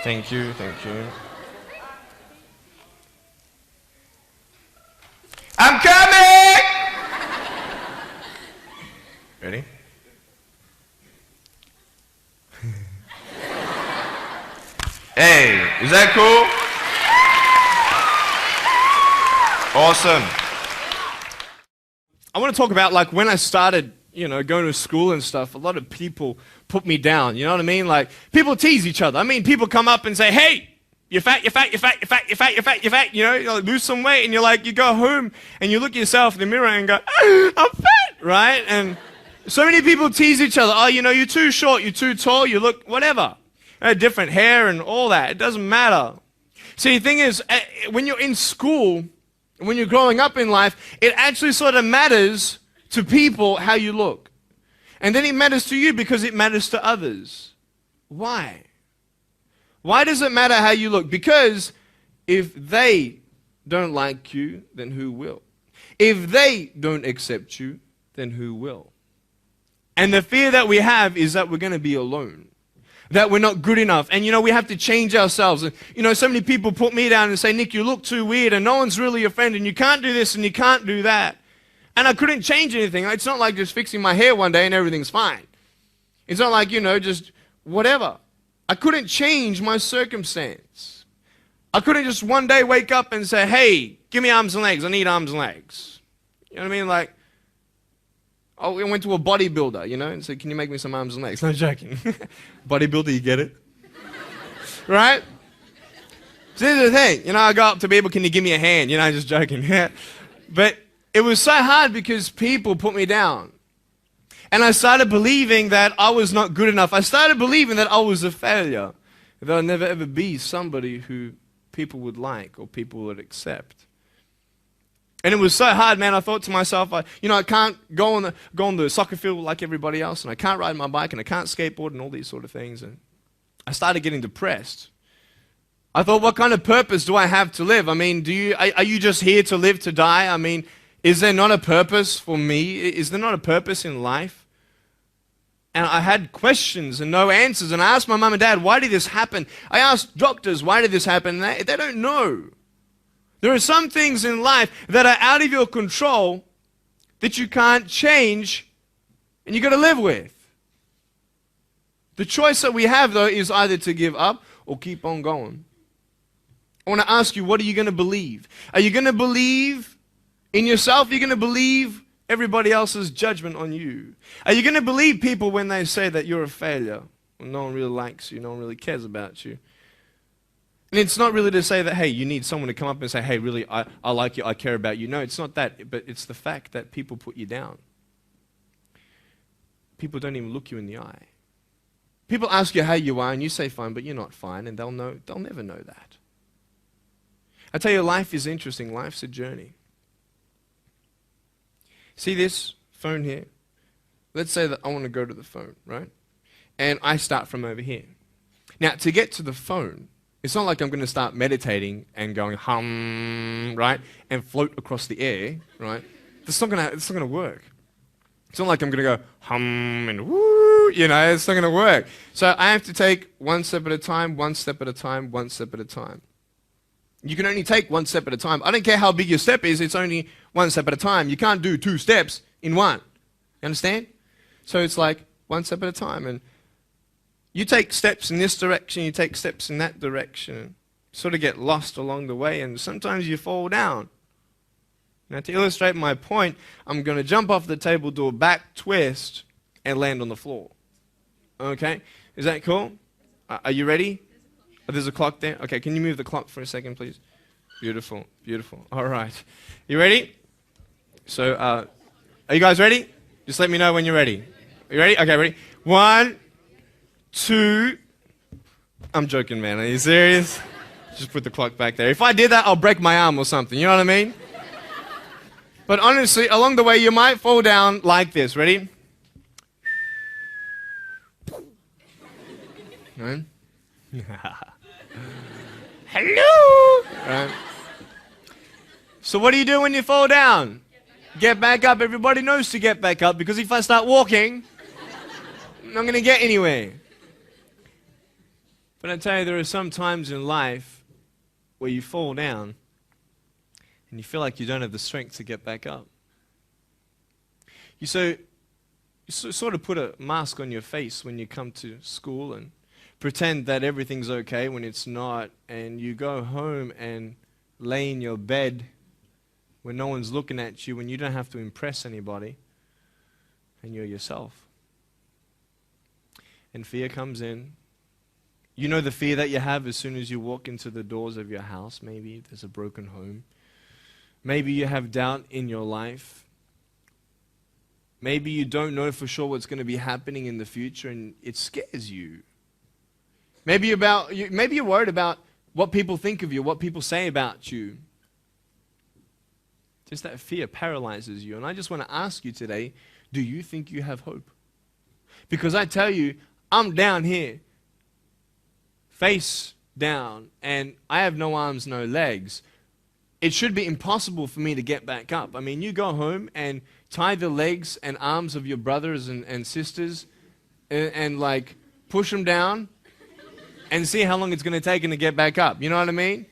Thank you, thank you. I'm coming! Ready? Hey, is that cool? Awesome. I want to talk about like when I started, going to school and stuff, a lot of people put me down, you know what I mean? Like people tease each other. I mean, people come up and say, hey, you're fat, you're fat, you're fat, you're fat, you're fat, you're fat, you're fat, you like, lose some weight, and you're like, you go home and you look at yourself in the mirror and go, I'm fat, right? And so many people tease each other. Oh, you're too short, you're too tall, you look whatever. Different hair and all that. It doesn't matter. See, the thing is, when you're in school, when you're growing up in life, it actually sort of matters to people how you look. And then it matters to you because it matters to others. Why? Why does it matter how you look? Because if they don't like you, then who will? If they don't accept you, then who will? And the fear that we have is that we're going to be alone. That we're not good enough. And we have to change ourselves. And so many people put me down and say, Nick, you look too weird and no one's really your friend and you can't do this and you can't do that. And I couldn't change anything. It's not like just fixing my hair one day and everything's fine. It's not like, just whatever. I couldn't change my circumstance. I couldn't just one day wake up and say, hey, give me arms and legs. I need arms and legs. You know what I mean? Like, I went to a bodybuilder, and said, can you make me some arms and legs? No joking. Bodybuilder, you get it? Right? So here's the thing. I go up to people, can you give me a hand? Just joking. But it was so hard because people put me down. And I started believing that I was not good enough. I started believing that I was a failure. That I'd never ever be somebody who people would like or people would accept. And it was so hard, man. I thought to myself, I can't go on the soccer field like everybody else, and I can't ride my bike, and I can't skateboard, and all these sort of things. And I started getting depressed. I thought, what kind of purpose do I have to live? I mean, are you just here to live to die? I mean, is there not a purpose for me? Is there not a purpose in life? And I had questions and no answers. And I asked my mum and dad, why did this happen? I asked doctors, why did this happen? And they don't know. There are some things in life that are out of your control that you can't change and you got to live with. The choice that we have, though, is either to give up or keep on going. I want to ask you, what are you going to believe? Are you going to believe in yourself? Are you going to believe everybody else's judgment on you? Are you going to believe people when they say that you're a failure? When no one really likes you, no one really cares about you. And it's not really to say that, hey, you need someone to come up and say, hey, really, I like you, I care about you. No, it's not that, but it's the fact that people put you down. People don't even look you in the eye. People ask you how you are, and you say fine, but you're not fine, and they'll never know that. I tell you, life is interesting. Life's a journey. See this phone here? Let's say that I want to go to the phone, right? And I start from over here. Now, to get to the phone, it's not like I'm going to start meditating and going hum, right, and float across the air, right? It's not going to work. It's not like I'm going to go hum and woo, it's not going to work. So I have to take one step at a time, one step at a time, one step at a time. You can only take one step at a time. I don't care how big your step is, it's only one step at a time. You can't do two steps in one. You understand? So it's like one step at a time. And you take steps in this direction, you take steps in that direction, sort of get lost along the way, and sometimes you fall down. Now, to illustrate my point, I'm going to jump off the table, do a back twist, and land on the floor. Okay? Is that cool? Are you ready? Oh, there's a clock there? Okay, can you move the clock for a second, please? Beautiful, beautiful. All right. You ready? So, are you guys ready? Just let me know when you're ready. Are you ready? Okay, ready? 1, 2. I'm joking, man. Are you serious? Just put the clock back there. If I did that, I'll break my arm or something. You know what I mean? But honestly, along the way, you might fall down like this. Ready? Right? Hello! Right. So what do you do when you fall down? Get back up. Everybody knows to get back up, because if I start walking, I'm not going to get anywhere. But I tell you, there are some times in life where you fall down and you feel like you don't have the strength to get back up. You sort of put a mask on your face when you come to school and pretend that everything's okay when it's not, and you go home and lay in your bed when no one's looking at you, when you don't have to impress anybody, and you're yourself. And fear comes in. You know the fear that you have as soon as you walk into the doors of your house. Maybe there's a broken home. Maybe you have doubt in your life. Maybe you don't know for sure what's going to be happening in the future, and it scares you. Maybe you're worried about what people think of you, what people say about you. Just that fear paralyzes you. And I just want to ask you today, do you think you have hope? Because I tell you, I'm down here, face down, and I have no arms, no legs. It should be impossible for me to get back up. I mean, you go home and tie the legs and arms of your brothers and sisters and like push them down and see how long it's going to take them to get back up. You know what I mean?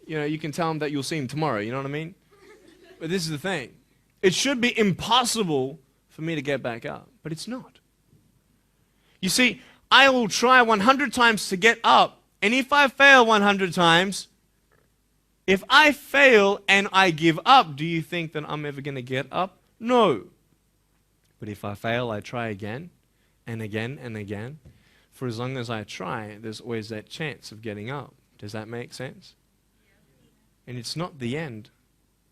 You know, you can tell them that you'll see them tomorrow. You know what I mean? But this is the thing. It should be impossible for me to get back up, but it's not. You see, I will try 100 times to get up, and if I fail 100 times, if I fail and I give up, do you think that I'm ever going to get up? No. But if I fail, I try again and again and again. For as long as I try, there's always that chance of getting up. Does that make sense? And it's not the end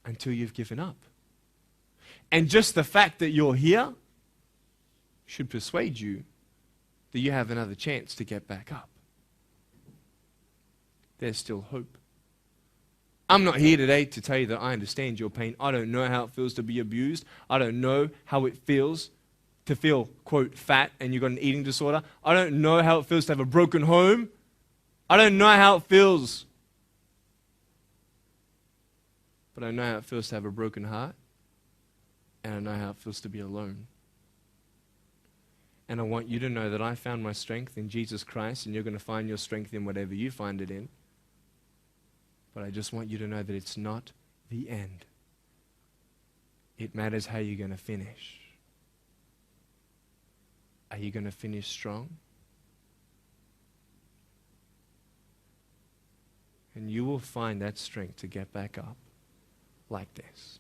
until you've given up. And just the fact that you're here should persuade you that you have another chance to get back up. There's still hope. I'm not here today to tell you that I understand your pain. I don't know how it feels to be abused. I don't know how it feels to feel, quote, fat and you've got an eating disorder. I don't know how it feels to have a broken home. I don't know how it feels. But I know how it feels to have a broken heart. And I know how it feels to be alone. And I want you to know that I found my strength in Jesus Christ, and you're going to find your strength in whatever you find it in. But I just want you to know that it's not the end. It matters how you're going to finish. Are you going to finish strong? And you will find that strength to get back up like this.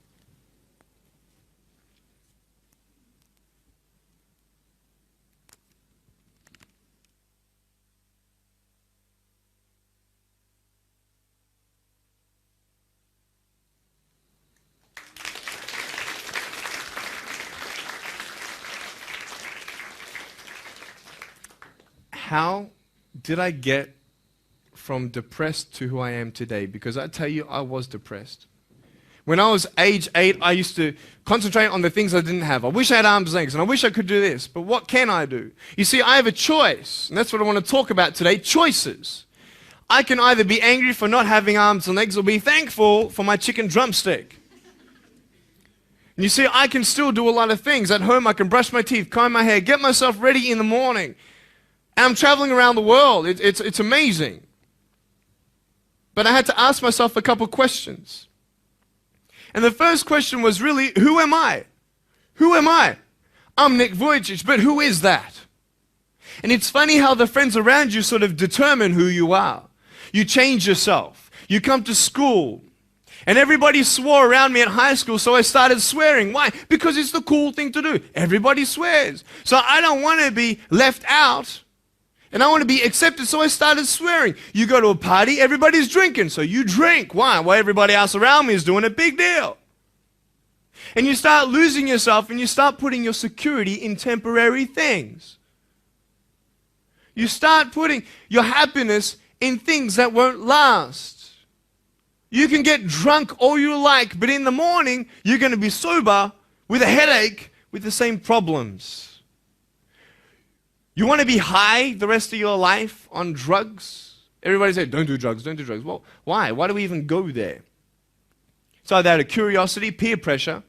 How did I get from depressed to who I am today? Because I tell you, I was depressed. When I was age 8, I used to concentrate on the things I didn't have. I wish I had arms and legs, and I wish I could do this, but what can I do? You see, I have a choice, and that's what I want to talk about today, choices. I can either be angry for not having arms and legs or be thankful for my chicken drumstick. And you see, I can still do a lot of things. At home, I can brush my teeth, comb my hair, get myself ready in the morning. And I'm traveling around the world. It's amazing. But I had to ask myself a couple questions. And the first question was really, who am I? Who am I? I'm Nick Vujicic, but who is that? And it's funny how the friends around you sort of determine who you are. You change yourself. You come to school. And everybody swore around me at high school, so I started swearing. Why? Because it's the cool thing to do. Everybody swears. So I don't want to be left out. And I want to be accepted, so I started swearing. You go to a party, everybody's drinking, so you drink. Why? Well, everybody else around me is doing a big deal. And you start losing yourself, and you start putting your security in temporary things. You start putting your happiness in things that won't last. You can get drunk all you like, but in the morning, you're going to be sober with a headache with the same problems. You want to be high the rest of your life on drugs? Everybody says, don't do drugs, don't do drugs. Well, why? Why do we even go there? It's either out of curiosity, peer pressure,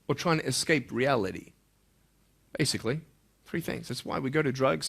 or trying to escape reality. Basically, three things. That's why we go to drugs.